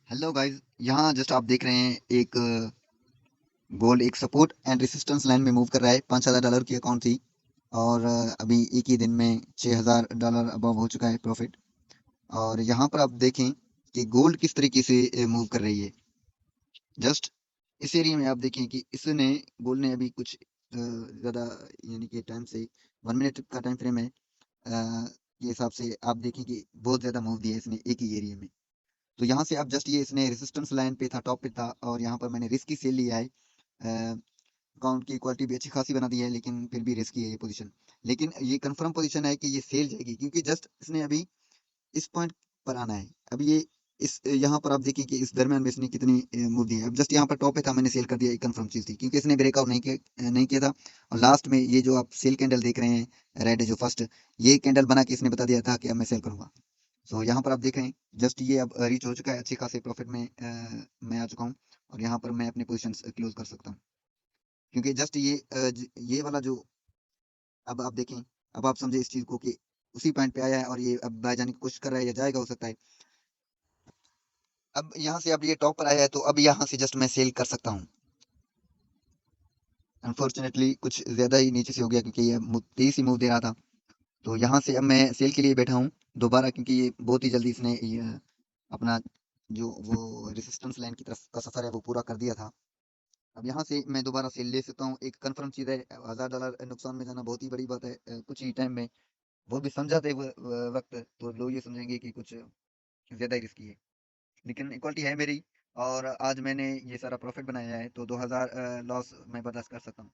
Hello guys, यहाँ just आप देख रहे हैं एक गोल्ड एक सपोर्ट एंड रेसिस्टेंस लाइन में मूव कर रहा है। $5,000 की अकाउंट थी और अभी एक ही दिन में $6,000 अबव हो चुका है प्रॉफिट। और यहाँ पर आप देखें कि गोल्ड किस तरीके से मूव कर रही है। जस्ट इस एरिया में आप देखें कि इसने गोल्ड ने अभी कुछ ज़्यादा यानी कि टाइम से 1 मिनट का टाइम फ्रेम है, के हिसाब से आप देखें कि बहुत ज़्यादा मूव दिया है इसने एक ही एरिया में। तो यहाँ से आप जस्ट ये इसने रेजिस्टेंस लाइन पे था, टॉप पे था, और यहाँ पर मैंने रिस्क की सेल लिया है। अकाउंट की क्वालिटी भी अच्छी खासी बना दी है, लेकिन फिर भी रिस्की है ये पोजीशन। लेकिन ये कंफर्म पोजीशन है कि ये सेल जाएगी, क्योंकि जस्ट इसने अभी इस पॉइंट पर आना है। अब ये इस यहाँ पर आप देखिए कि इस दरमियान में इसने कितनी मूव दी है। अब जस्ट यहाँ पर टॉप पे था, मैंने सेल कर दिया, एक कंफर्म चीज थी, क्योंकि इसने ब्रेकआउट नहीं किया था। और लास्ट में ये जो आप सेल कैंडल देख रहे हैं, रेड जो फर्स्ट, ये कैंडल बना के इसने बता दिया था कि अब मैं सेल करूंगा। सो यहाँ पर आप देख रहे हैं जस्ट ये अब रीच हो चुका है, अच्छे खासे प्रॉफिट में मैं आ चुका हूँ। और यहाँ पर मैं अपनी पोजीशन क्लोज कर सकता हूँ, क्योंकि जस्ट ये ये वाला जो, अब आप देखें, अब आप समझे इस चीज को कि उसी पॉइंट पे आया है और ये अब बाय जाने की कोशिश कर रहा है, या जाएगा हो सकता है। अब यहाँ से अब ये टॉप पर आया है, तो अब यहाँ से जस्ट मैं सेल कर सकता हूँ। अनफॉर्चुनेटली कुछ ज्यादा ही नीचे से हो गया, क्योंकि ये तेज ही मूव दे रहा था। तो यहाँ से अब मैं सेल के लिए बैठा हूँ दोबारा, क्योंकि ये बहुत ही जल्दी इसने ये अपना जो वो रेसिस्टेंस लाइन की तरफ का सफर है वो पूरा कर दिया था। अब यहाँ से मैं दोबारा सेल ले सकता हूँ, एक कंफर्म चीज है। $1,000 नुकसान में जाना बहुत ही बड़ी बात है कुछ ही टाइम में। वो भी समझाते वक्त तो लोग ये समझेंगे कि कुछ ज्यादा ही रिस्की है, लेकिन इक्वालिटी है मेरी। और आज मैंने ये सारा प्रॉफिट बनाया है, तो 2,000 लॉस मैं बर्दाश्त कर सकता हूँ।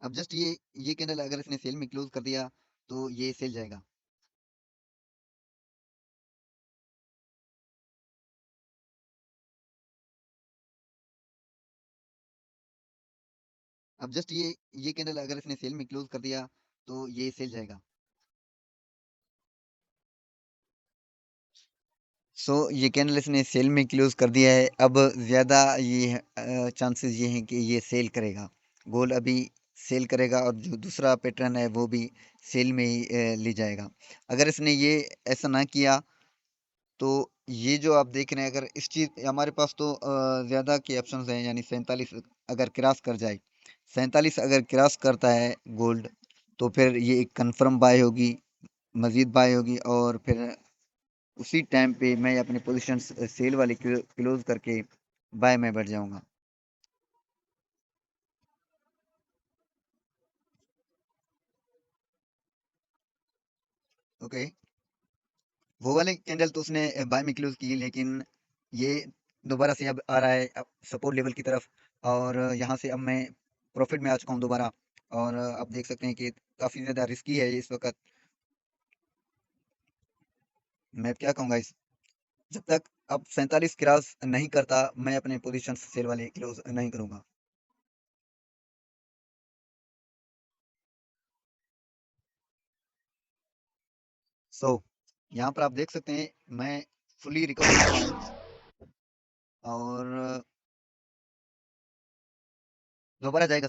अब जस्ट ये कैंडल अगर इसने सेल में क्लोज कर दिया, तो ये सेल जाएगा। अब जस्ट ये कैंडल अगर इसने सेल में क्लोज कर दिया, तो ये सेल जाएगा। सो ये कैंडल इसने सेल में क्लोज कर दिया है। अब ज़्यादा ये चांसेस ये हैं कि ये सेल करेगा, गोल्ड अभी सेल करेगा, और जो दूसरा पैटर्न है वो भी सेल में ही ले जाएगा। अगर इसने ये ऐसा ना किया, तो ये जो आप देख रहे हैं, अगर इस चीज़ हमारे पास तो ज़्यादा के ऑप्शंस हैं, यानी 47 अगर क्रॉस कर जाए, 47 अगर क्रॉस करता है गोल्ड, तो फिर ये एक कंफर्म बाय होगी, मजीद बाय होगी, और फिर उसी टाइम पे मैं अपनी पोजीशन सेल वाली क्लोज करके बाय में बैठ जाऊंगा। ओके, वो वाले कैंडल तो उसने बाय में क्लोज की, लेकिन ये दोबारा से अब आ रहा है सपोर्ट लेवल की तरफ। और यहाँ से अब मैं प्रॉफिट में आ चुका हूँ दोबारा। और आप देख सकते हैं कि काफ़ी ज़्यादा रिस्की है ये इस वक्त। मैं क्या कहूँगा, इस जब तक अब 47 क्रॉस नहीं करता, मैं अपने पोजीशन सेल वाले क्लोज नहीं करूँगा। सो यहाँ पर आप देख सकते हैं मैं फुली रिकवर हो चुका हूँ। और दोबारा जाएगा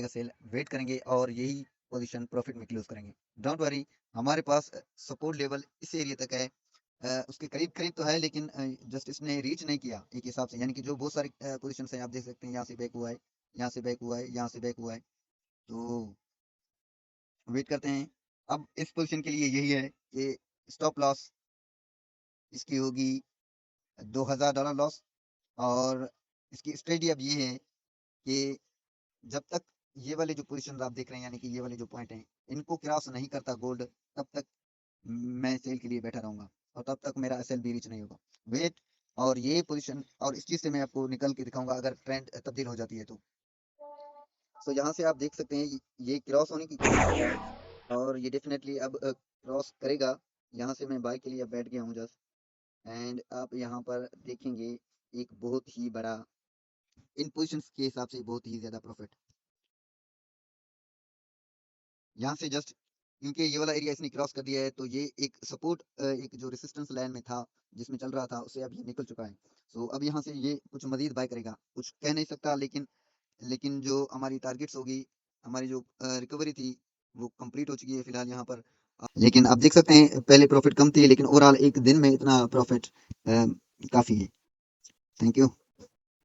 सेल, वेट करेंगे और यही पोजीशन प्रॉफिट में क्लोज करेंगे। डोंट वरी, हमारे पास सपोर्ट लेवल इस एरिया तक है। उसके करीब करीब तो है, लेकिन जस्ट इसने रीच नहीं किया एक हिसाब से, यानी कि जो बहुत सारी पोजीशन है, आप देख सकते हैं, यहाँ से बैक हुआ है, यहाँ से बैक हुआ है, यहाँ से बैक हुआ है। तो वेट करते हैं। अब इस पोजीशन के लिए यही है कि स्टॉप लॉस इसकी होगी $2,000 लॉस। और इसकी स्ट्रेटजी अब ये है कि जब तक ये वाले जो पोजीशन आप देख रहे हैं, यानी कि ये वाले जो पॉइंट हैं, इनको क्रॉस नहीं करता गोल्ड, तब तक मैं सेल के लिए बैठा रहूंगा, और तब तक मेरा एसएल भी रीच नहीं होगा। वेट, और ये पोजीशन और इस चीज़ से मैं आपको निकल के दिखाऊँगा अगर ट्रेंड तब्दील हो जाती है तो। सो यहाँ से आप देख सकते हैं ये क्रॉस होने की कोशिश कर रहा है और ये डेफ़िनेटली अब क्रॉस करेगा। यहाँ से मैं बाय के लिए अब बैठ गया हूँ जस्ट एंड आप यहाँ पर देखेंगे एक बहुत ही बड़ा इन पोज़ीशंस के हिसाब से बहुत ही ज़्यादा प्रॉफ़िट। यहाँ से जस्ट क्योंकि ये वाला एरिया इसने क्रॉस कर दिया है तो ये एक सपोर्ट एक जो रेजिस्टेंस लाइन में था जिसमें चल रहा था उससे अब ये निकल चुका है। सो अब यहाँ से ये कुछ मज़ीद बाय करेगा। कुछ कह नहीं सकता लेकिन लेकिन जो हमारी टारगेट्स होगी, हमारी जो रिकवरी थी वो कंप्लीट हो चुकी है फिलहाल यहाँ पर। लेकिन आप देख सकते हैं पहले प्रॉफ़िट कम थी लेकिन ओवरऑल एक दिन में इतना प्रॉफ़िट काफ़ी है। Thank you.